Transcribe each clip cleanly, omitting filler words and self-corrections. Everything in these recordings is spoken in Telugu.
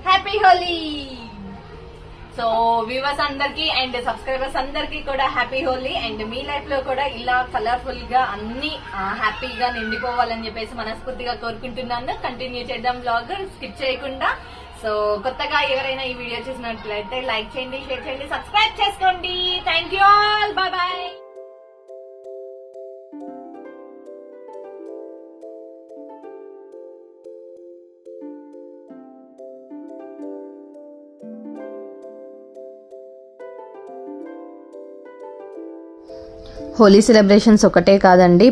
హ్యాపీ హోలీ. సో వ్యూవర్స్ అందరికి అండ్ సబ్స్క్రైబర్స్ అందరికి కూడా హ్యాపీ హోలీ. అండ్ మీ లైఫ్ లో కూడా ఇలా కలర్ఫుల్ గా అన్ని హ్యాపీగా నిండిపోవాలని చెప్పేసి మనస్ఫూర్తిగా కోరుకుంటున్నాను. కంటిన్యూ చేద్దాం బ్లాగ్ స్కిప్ చేయకుండా. సో కొత్తగా ఎవరైనా ఈ వీడియో చూసినట్లయితే లైక్ చేయండి, షేర్ చేయండి, సబ్స్క్రైబ్ చేసుకోండి. Thank you all, bye bye. Holi celebrations ఒకటే కాదండి,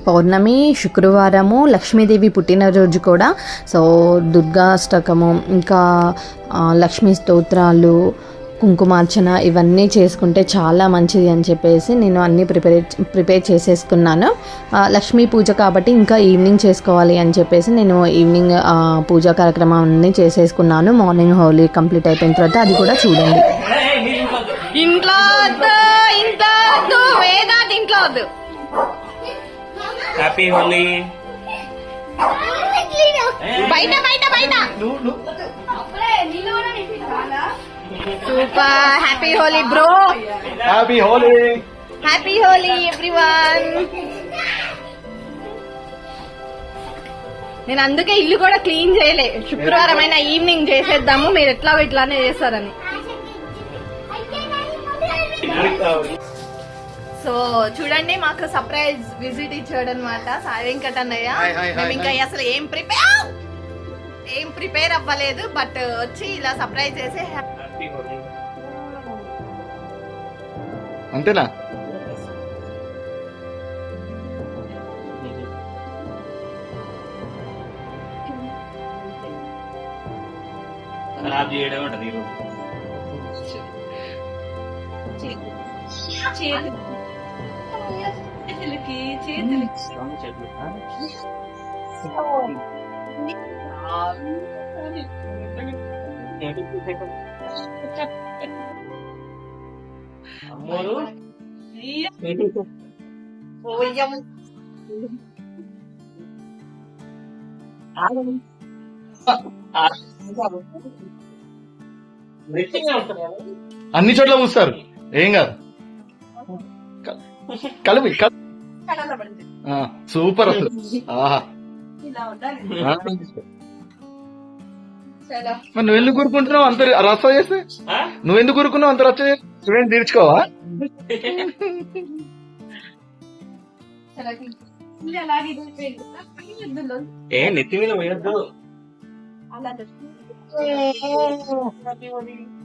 పౌర్ణమి శుక్రవారము లక్ష్మీదేవి పుట్టినరోజు కూడా. సో దుర్గాష్టకము, ఇంకా లక్ష్మీ స్తోత్రాలు, కుంకుమార్చన ఇవన్నీ చేసుకుంటే చాలా మంచిది అని చెప్పేసి నేను అన్నీ ప్రిపేర్ చేసేసుకున్నాను. లక్ష్మీ పూజ కాబట్టి ఇంకా ఈవినింగ్ చేసుకోవాలి అని చెప్పేసి నేను ఈవినింగ్ పూజా కార్యక్రమాన్ని చేసేసుకున్నాను. మార్నింగ్ హోలీ కంప్లీట్ అయిపోయిన తర్వాత అది కూడా చూడండి. ఇంట్లో ఇంట్లో వద్దు. హ్యాపీ హోలీ. బయట బయట బయట. Super. Happy Holi bro. Happy Holi. Happy Holi everyone. నేను అందుకే ఇల్లు కూడా క్లీన్ చేయలే. శుక్రవారం అయినా ఈవినింగ్ చేసేద్దాము, మీరు ఎట్లా ఇట్లానే చేస్తారని. సో చూడండి, మాకు సర్ప్రైజ్ విజిట్ ఇచ్చాడు అనమాట సాయి వెంకట అన్నయ్య. మేము ఇంకా అసలు ఏం ప్రిపేర్ అవ్వలేదు, బట్ వచ్చి ఇలా సర్ప్రైజ్ చేసి అంతేనా? ఖరాబ్ చేయడం ఉంటుంది అన్ని చోట్ల పూస్తారు, ఏం కాదు. కలిపి సూపర్ అసలు. మరి నువ్వెందుకు కూరుకుంటున్నావు అంత రచ్చ చేస్తే? నువ్వెందుకు కూరుకున్నావు అంత రచ్చ చేస్తే? నువ్వేం తీర్చుకోవా? ఏ నెత్తి మీద వేయద్దు.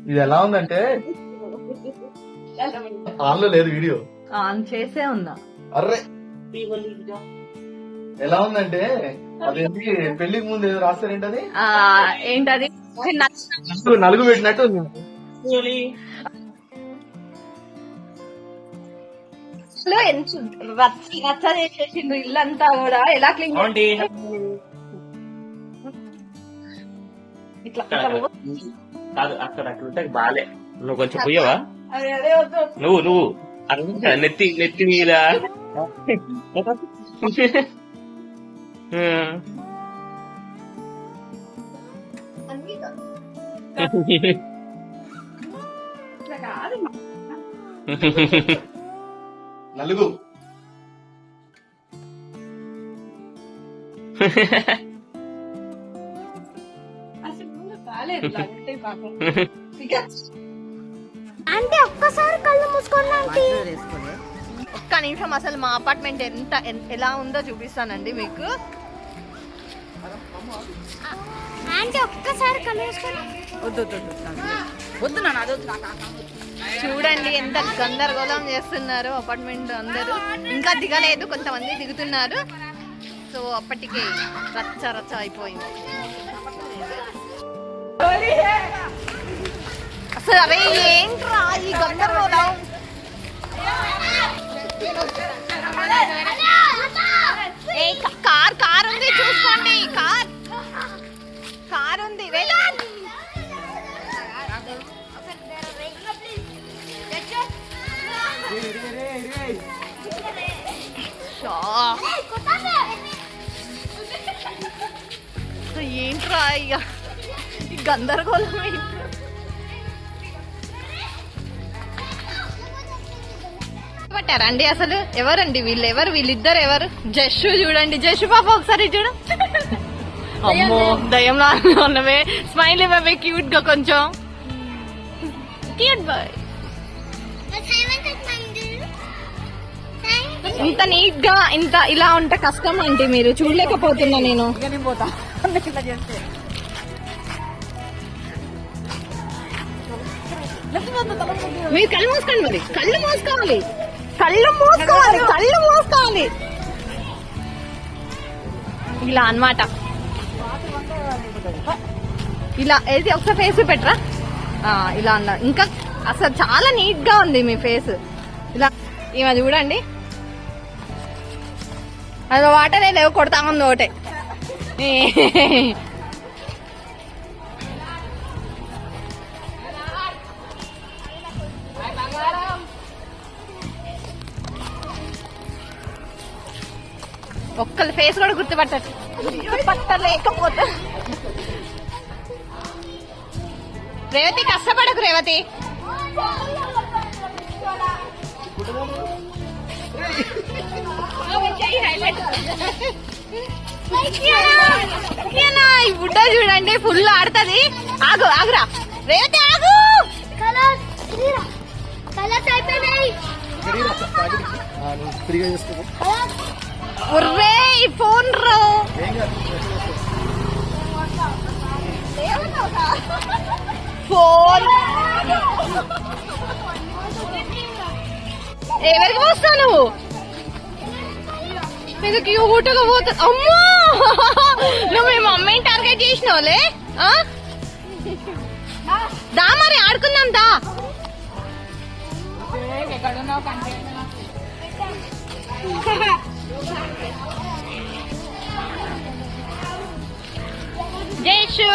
ఇది ఎలా ఉందంటే ఆన్లో లేదు, వీడియో ఆన్ చేసే ఉందా? అర్రే ఎలా ఉందంటే అదేంటి పెళ్లికి ముందు ఏదో రాస్తారేంటది, ఏంటది నలుగు పెట్టినట్టు రచ్చ చేసేసిండు ఇల్లంతా కూడా. ఎలా క్లీన్ ఇట్లా కాదు, అక్కడ అట్లుంటే బాలే. నువ్వు కొంచెం పోయావా? నువ్వు నెత్తి మీద నలుగు అంటే ఒక్కసారి కళ్ళు మూసుకోండి. ఒక్క నిమిషం, అసలు మా అపార్ట్మెంట్ ఎలా ఉందో చూపిస్తానండి మీకు. అంటే ఒక్కసారి కళ్ళు మూసుకోండి. వద్దు చూడండి ఎంత గందరగోళం చేస్తున్నారు అపార్ట్మెంట్ అందరూ. ఇంకా దిగలేదు, కొంతమంది దిగుతున్నారు. సో అప్పటికే రచ్చ రచ్చ అయిపోయింది అసలు. అవే ఏంట్రా ఈ గందరగోళం? కార్ ఉంది, చూసుకోండి. కార్ ఉంది. ఏంట్రా ఇక గందరగోళం పట్టారండి అసలు. ఎవరండి వీళ్ళిద్దరు ఎవరు? జస్సు చూడండి, జస్సు పాప ఒకసారి చూడు. అమ్మో దయ్యంలా ఉన్నవే. స్మైల్ ఇవ్వవే క్యూట్ గా, కొంచెం క్యూట్ బాయ్. ఇంత నీట్ గా ఇంత ఇలా ఉంటే కష్టం అంటే మీరు చూడలేకపోతున్నా నేను. మీరు కళ్ళు మూసుకోండి, మరి కళ్ళు మూసుకోవాలి. ఇలా అన్నమాట. ఇలా ఏది ఒకసారి ఫేస్ పెట్టరా. ఇలా అన్న ఇంకా అసలు చాలా నీట్ గా ఉంది మీ ఫేస్. ఇలా ఈమె చూడండి, అది వాటర్ లేవు, కొడతా ఉంది ఒకటే. ఒక్కళ్ళ ఫేస్ కూడా పట్టలేకపోతే. రేవతి కష్టపడకు రేవతి. ఈ బుడ్డ చూడండి ఫుల్ ఆడుతుంది. ఆగురా రేవతి ఆగు. ఫోన్ రో ఫోన్ ఎవరికి పోస్తావు నువ్వు? ఇది క్యూట్గా పోతా. అమ్మో నువ్వు మీ మమ్మీని టార్గెట్ చేసినావులే. దా మరి ఆడుకుందాం దా. జైషు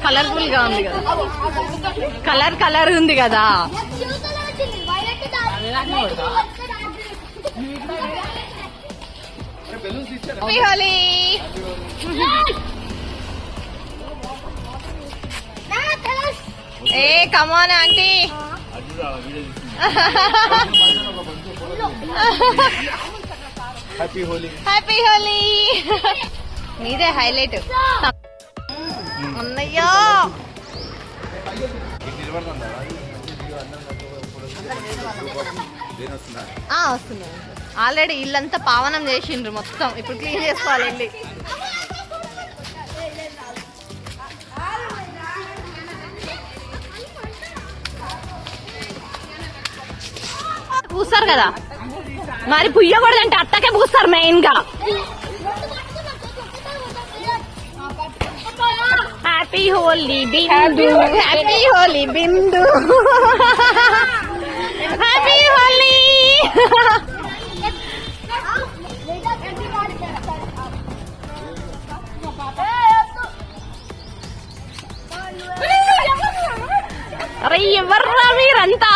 కలర్ఫుల్ గా ఉంది కదా, కలర్ ఉంది కదా. హ్యాపీ హోలీ. ఏ కమాన్ ఆంటీ. హ్యాపీ హోలీ. నీదే హైలైట్ అన్నయ్యా. వస్తుంది ఆల్రెడీ. ఇల్లంతా పావనం చేసిండ్రు మొత్తం, ఇప్పుడు క్లీన్ చేసుకోవాలి వెళ్ళి. పూస్తారు కదా మరి, పుయ్యకూడదంటే అట్టకే పూస్తారు మెయిన్ గా. Happy Holi Bindu, happy Holi Bindu, happy Holi. అరే ఎవర్రా మీరంతా?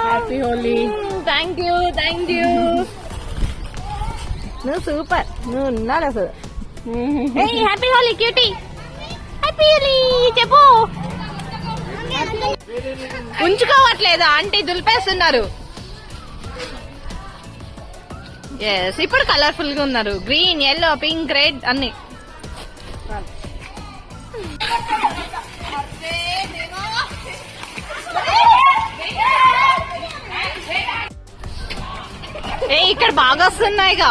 హ్యాపీ హోలీ. Thank you. నువ్వు సూపర్, నువ్వు ఉన్నాడు అసలు. Happy Holi cutie. Happy Holi చెప్పు. ఉంచుకోవట్లేదు ఆంటీ, దులిపేస్తున్నారు. ఎస్ ఇప్పుడు కలర్ఫుల్ గా ఉన్నారు. గ్రీన్, ఎల్లో, పింక్, రెడ్ అన్ని. ఇక్కడ బాగా వస్తున్నాయిగా.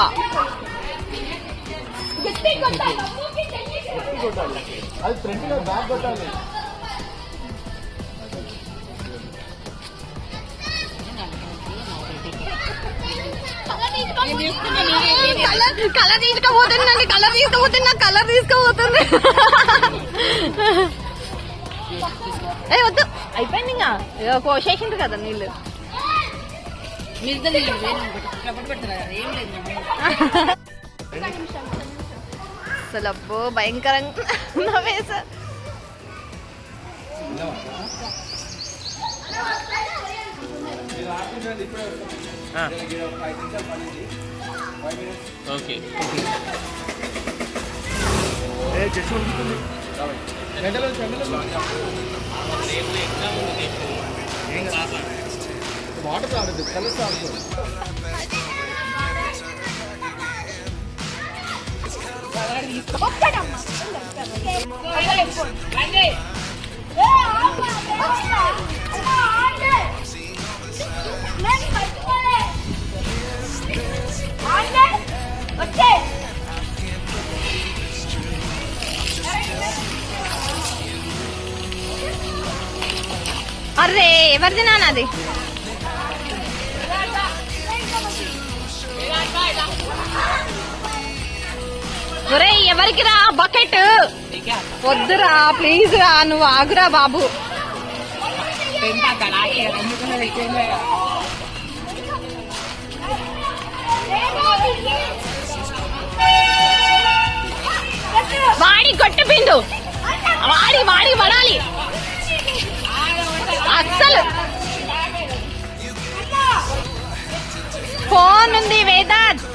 Colour తీసుకుపోతుందండి, colour తీసుకుపోతుంది. ఏ వద్దు, అయిపోయింది ఇంకా పోసేసింది కదా నీళ్ళు. అసలు అబ్బో భయంకరంగా నవ్వేసా. ఓకే వాటర్ ఆడదు కలిసి ఆడుతుంది. అరే ఎవరిది నాన్నది? ఒరే ఎవరికి రా బకెట్? వద్దురా ప్లీజ్ రా, నువ్వు ఆగురా బాబు. వాడి కొట్టు పిండు, వాడి వాడి పడాలి అస్సలు. ఫోన్ ఉంది వేదాంత్.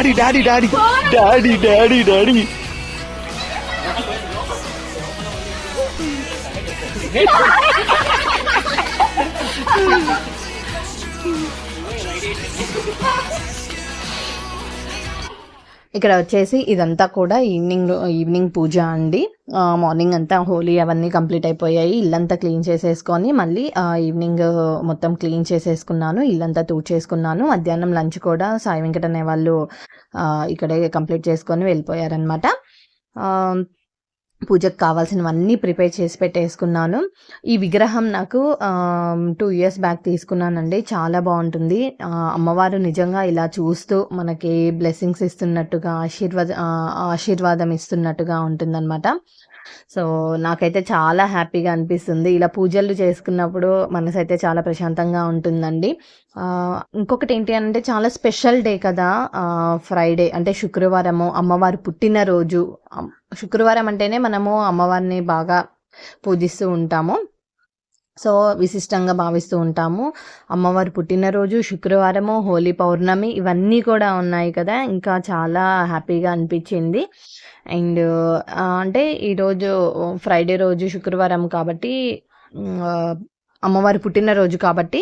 డాడీ ఇక్కడ వచ్చేసి ఇదంతా కూడా ఈవినింగ్ పూజ అండి. మార్నింగ్ అంతా హోలీ అవన్నీ కంప్లీట్ అయిపోయాయి. ఇల్లంతా క్లీన్ చేసేసుకొని మళ్ళీ ఈవినింగ్ మొత్తం క్లీన్ చేసేసుకున్నాను, ఇల్లంతా తూడ్చేసుకున్నాను. మధ్యాహ్నం లంచ్ కూడా సాయి వెంకట అనే వాళ్ళు ఇక్కడే కంప్లీట్ చేసుకొని వెళ్ళిపోయారనమాట. పూజకు కావాల్సినవన్నీ ప్రిపేర్ చేసి పెట్టేసుకున్నాను. ఈ విగ్రహం నాకు 2 years బ్యాక్ తీసుకున్నానండి. చాలా బాగుంటుంది. అమ్మవారు నిజంగా ఇలా చూస్తూ మనకి బ్లెస్సింగ్స్ ఇస్తున్నట్టుగా ఆశీర్వాదం ఇస్తున్నట్టుగా ఉంటుందన్నమాట. సో నాకైతే చాలా హ్యాపీగా అనిపిస్తుంది. ఇలా పూజలు చేసుకున్నప్పుడు మనసు అయితే చాలా ప్రశాంతంగా ఉంటుందండి. ఇంకొకటి ఏంటి అంటే చాలా స్పెషల్ డే కదా, ఫ్రైడే అంటే శుక్రవారము, అమ్మవారు పుట్టినరోజు. శుక్రవారం అంటేనే మనము అమ్మవారిని బాగా పూజిస్తూ ఉంటాము, సో విశిష్టంగా భావిస్తూ ఉంటాము. అమ్మవారి పుట్టినరోజు, శుక్రవారము, హోలీ పౌర్ణమి ఇవన్నీ కూడా ఉన్నాయి కదా, ఇంకా చాలా హ్యాపీగా అనిపించింది. అండ్ అంటే ఈరోజు ఫ్రైడే రోజు శుక్రవారం కాబట్టి అమ్మవారి పుట్టినరోజు కాబట్టి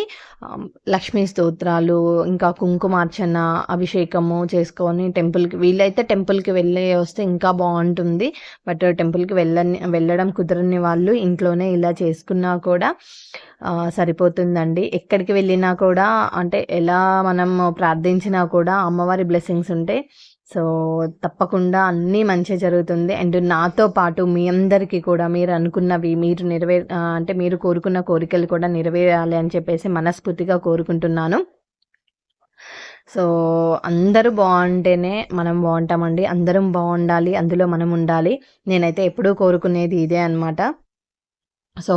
లక్ష్మీ స్తోత్రాలు, ఇంకా కుంకుమార్చన, అభిషేకము చేసుకొని టెంపుల్కి, వీళ్ళైతే టెంపుల్కి వెళ్ళి వస్తే ఇంకా బాగుంటుంది. బట్ టెంపుల్కి వెళ్ళడం కుదరని వాళ్ళు ఇంట్లోనే ఇలా చేసుకున్నా కూడా సరిపోతుందండి. ఎక్కడికి వెళ్ళినా కూడా అంటే ఎలా మనం ప్రార్థించినా కూడా అమ్మవారి బ్లెస్సింగ్స్ ఉంటాయి. సో తప్పకుండా అన్నీ మంచిగా జరుగుతుంది. అండ్ నాతో పాటు మీ అందరికీ కూడా మీరు అనుకున్నవి మీరు కోరుకున్న కోరికలు కూడా నెరవేరాలి అని చెప్పేసి మనస్ఫూర్తిగా కోరుకుంటున్నాను. సో అందరూ బాగుంటేనే మనం బాగుంటామండి. అందరం బాగుండాలి, అందులో మనం ఉండాలి. నేనైతే ఎప్పుడూ కోరుకునేది ఇదే అన్నమాట. సో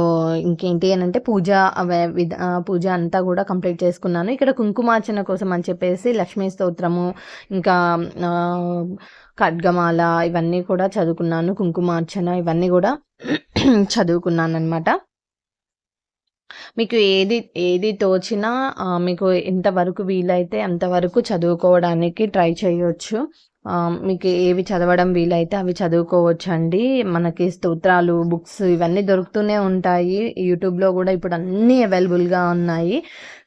ఇంకేంటి అని అంటే పూజ అంతా కూడా కంప్లీట్ చేసుకున్నాను. ఇక్కడ కుంకుమార్చన కోసం అని చెప్పేసి లక్ష్మీ స్తోత్రము, ఇంకా ఖడ్గమాల ఇవన్నీ కూడా చదువుకున్నాను. కుంకుమార్చన ఇవన్నీ కూడా చదువుకున్నాను అనమాట. మీకు ఏది తోచినా మీకు ఎంతవరకు వీలైతే అంతవరకు చదువుకోవడానికి ట్రై చేయొచ్చు. మీకు ఏవి చదవడం వీలైతే అవి చదువుకోవచ్చు అండి. మనకి స్తోత్రాలు బుక్స్ ఇవన్నీ దొరుకుతూనే ఉంటాయి. యూట్యూబ్లో కూడా ఇప్పుడు అన్నీ అవైలబుల్గా ఉన్నాయి.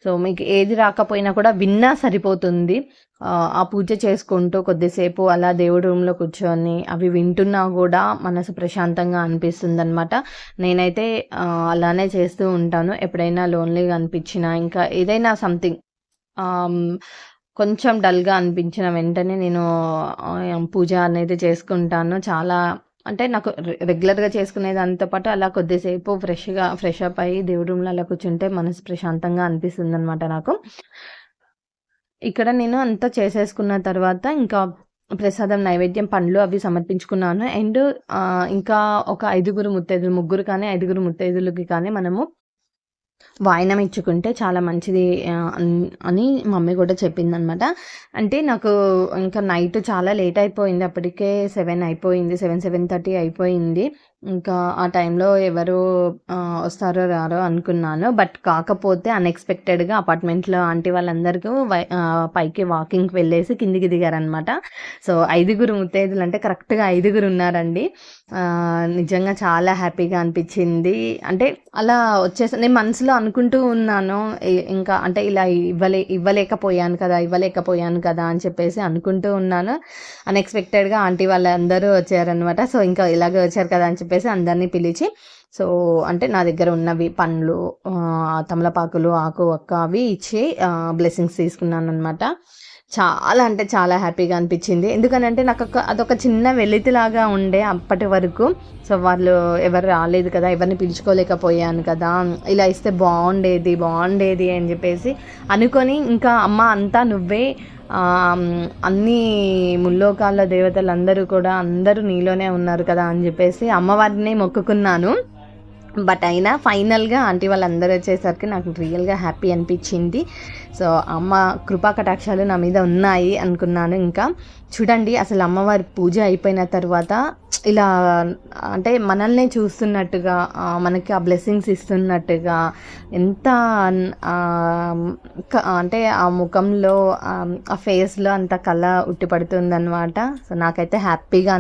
సో మీకు ఏది రాకపోయినా కూడా విన్నా సరిపోతుంది. ఆ పూజ చేసుకుంటూ కొద్దిసేపు అలా దేవుడి రూమ్లో కూర్చొని అవి వింటున్నా కూడా మనసు ప్రశాంతంగా అనిపిస్తుంది అనమాట. నేనైతే అలానే చేస్తూ ఉంటాను. ఎప్పుడైనా లోన్లీగా అనిపించినా, ఇంకా ఏదైనా సంథింగ్ కొంచెం డల్గా అనిపించిన వెంటనే నేను పూజ అనేది చేసుకుంటాను. చాలా అంటే నాకు రెగ్యులర్గా చేసుకునే దాంతో పాటు అలా కొద్దిసేపు ఫ్రెష్ అప్ అయ్యి దేవుడి రూమ్లో అలా కూర్చుంటే మనసు ప్రశాంతంగా అనిపిస్తుంది అనమాట నాకు. ఇక్కడ నేను అంతా చేసేసుకున్న తర్వాత ఇంకా ప్రసాదం నైవేద్యం పండ్లు అవి సమర్పించుకున్నాను. అండ్ ఇంకా ఒక 5 ముత్తైదులు, 3 కానీ 5 ముత్తైదులకి కానీ మనము వాయినం ఇచ్చుకుంటే చాలా మంచిది అని మమ్మీ కూడా చెప్పింది అనమాట. అంటే నాకు ఇంకా నైట్ చాలా లేట్ అయిపోయింది, అప్పటికే 7 అయిపోయింది, 7:30 అయిపోయింది. ఇంకా ఆ టైంలో ఎవరు వస్తారో రారో అనుకున్నాను. బట్ కాకపోతే అన్ఎక్స్పెక్టెడ్గా అపార్ట్మెంట్లో ఆంటీ వాళ్ళందరికీ పైకి వాకింగ్కి వెళ్ళేసి కిందికి దిగారనమాట. సో 5 ముత్తైదులు అంటే కరెక్ట్గా 5 ఉన్నారండి. నిజంగా చాలా హ్యాపీగా అనిపించింది. అంటే అలా వచ్చేసి నేను మనసులో అనుకుంటూ ఉన్నాను, ఇంకా అంటే ఇలా ఇవ్వలేకపోయాను కదా అని చెప్పేసి అనుకుంటూ ఉన్నాను. అన్ఎక్స్పెక్టెడ్గా ఆంటీ వాళ్ళందరూ వచ్చారనమాట. సో ఇంకా ఇలాగే వచ్చారు కదా అని చెప్పేసి అందరినీ పిలిచి, సో అంటే నా దగ్గర ఉన్నవి పండ్లు, తమలపాకులు, ఆకు ఒక్క అవి ఇచ్చి బ్లెస్సింగ్స్ తీసుకున్నాను అనమాట. చాలా అంటే చాలా హ్యాపీగా అనిపించింది. ఎందుకనంటే నాకు అదొక చిన్న వెలితిలాగా ఉండే అప్పటి వరకు. సో వాళ్ళు ఎవరు రాలేదు కదా, ఎవరిని పిలుచుకోలేకపోయాను కదా, ఇలా ఇస్తే బాగుండేది అని చెప్పేసి అనుకొని, ఇంకా అమ్మ అంతా నువ్వే, అన్ని ముల్లోకాల దేవతలందరూ కూడా అందరూ నీలోనే ఉన్నారు కదా అని చెప్పేసి అమ్మవారిని మొక్కుకున్నాను. బట్ అయినా ఫైనల్గా ఆంటీ వాళ్ళందరూ వచ్చేసరికి నాకు రియల్గా హ్యాపీ అనిపించింది. సో అమ్మ కృపా కటాక్షాలు నా మీద ఉన్నాయి అనుకున్నాను. ఇంకా చూడండి, అసలు అమ్మవారి పూజ అయిపోయిన తర్వాత ఇలా అంటే మనల్ని చూస్తున్నట్టుగా, మనకి ఆ బ్లెస్సింగ్స్ ఇస్తున్నట్టుగా, ఎంత అంటే ఆ ముఖంలో ఆ ఫేస్లో అంత కళ ఉట్టిపడుతుందన్నమాట. సో నాకైతే హ్యాపీగా